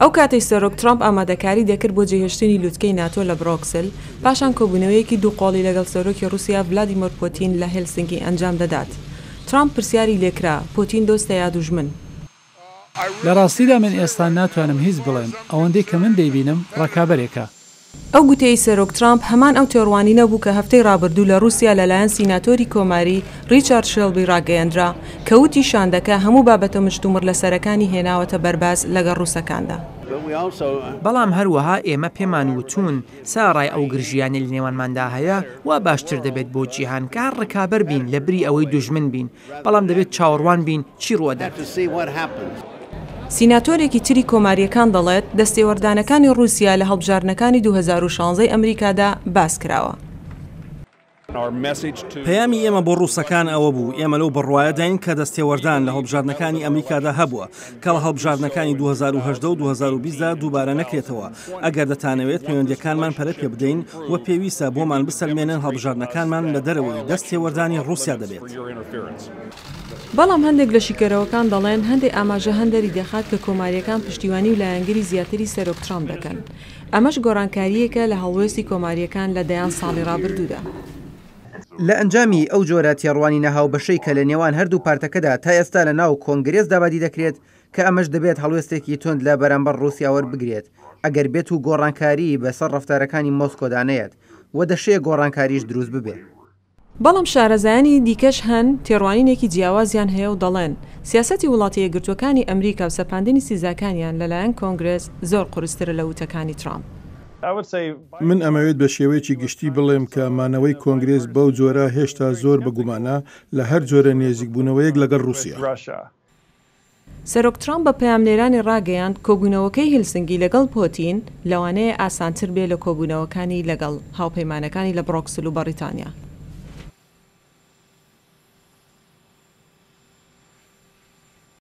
ئەو کاتەی سەرۆک ترامپ ئامادەکاری دەکرد بۆ جێهێشتنی لووتکەی ناتۆ لە بڕۆکسل پاشان کۆبوونەوەیەکی دووقۆڵی لەگەڵ سەرۆکی رووسیا ڤلادیمیر پوتین لە هێلسینکی ئەنجام دەدات. ترامپ پرسیاری لێکرا پوتین دۆستە یا دوژمن. لە ڕاستیدا من ئێستا ناتوانم هیچ بڵێم، ئەوەندەی کە من دەیبینم ڕکابەرێکە. ئەو گوتەی سەرۆک ترامپ هەمان ئەو تێڕوانی نەبوو کە هەفتەی ڕابردوو لە رووسیا لەلایەن سیناتۆری کۆماری ریچارد شێلبی ڕاگەیەندرا کە وتی شاندەکە هەموو بابەتە مشتومڕ لە سەرەکانی هێناوەتە بەرباز لەگەڵ رووسەکاندا. بەڵام هەروەها ئێمە پێمان وتون ساڕای ئەو گرژیانە لە نێوانماندا هەیە وا باشتر دەبێت بۆ جیهان کە هەر ڕکابەر بین لە بری ئەوەی دوژمن بین، بەڵام دەبێت چاوەڕوان بین چی ڕوەدات. سیناتۆرێکی تری کۆماریەکان دەڵێت دەستێوەردانەکانی رووسیا لە هەڵبژاردنەکانی 2016 ئەمریکادا باس کراوە. پەیامی ئێمە بۆ ڕووسەکان ئەوە بوو ئێمە لەو بڕواایە داین کە دەستێوەردان لە هەڵبژاردنەکانی ئەمریکادا هەبووە کە لە هەڵبژاردنەکانی 2010 و 2020دا دووبارە نەکرێتەوە. ئەگەر دەتانەوێت پەیوەندیەکانمان پەرە پێ بدەین وە پێویستە بۆمان بسەلمێنن هەڵبژاردنەکانمان لە دەرەوەی دەستێوەردانی رووسیا دەبێت. بەڵام هەندێک لە شیکەرەوەکان دەڵێن هەندێک ئاماژە هەندێری دەخات کە کۆماریەکان پشتیوانی و لایەنگری زیاتری سەرۆک ترامپ دەکەن. ئەمەش گۆڕانکاریەکە لە هەڵوێستی کۆماریەکان لە دەیان ساڵی ڕابردوودا. لە ئەنجامی ئەو جۆرە تێڕوانی نەهاو بەشەی کە لە نێوان هەردوو پارتەکەدا تا ئێستا لە ناو کۆنگرێس دابادی دەکرێت کە ئەمەش دەبێت هەڵوێستێکی تۆند لە بەرامبەر رووسیا وەربگرێت ئەگەر بێت و گۆڕانکاری بەسەر ڕەفتارەکانی مۆسکۆدانەیەت و دەشەیە گۆڕانکاریش دروست ببێت. بەڵام شارەزایانی دیکەش هەن تێڕوانینێکی جیاوازیان هەیە و دەڵێن سیاسەتی وڵاتی یەکگرتوەکانی ئەمریکا و سەپاندنی سیزاکانیان لەلایەن کۆنگرێس زۆر قورسترە لە وتەکانی ترامپ. من ئەمەوێت بە شێوەیەکی گشتی بڵێم کە مانەوەی کۆنگرێس بەو جۆرە هێشتا زۆر بەگومانە لە هەر جۆرە نێزیکبوونەوەیەک لەگەڵ رووسیا. سەرۆک ترامپ بە پەیامنێرانی ڕاگەیاند کۆبوونەوەکەی هێلسینکی لەگەڵ پۆتین لەوانەیە ئاسانتر بێ لە کۆبوونەوەکانی لەگەڵ هاوپەیمانەکانی لە بڕۆکسل و بەریتانیا.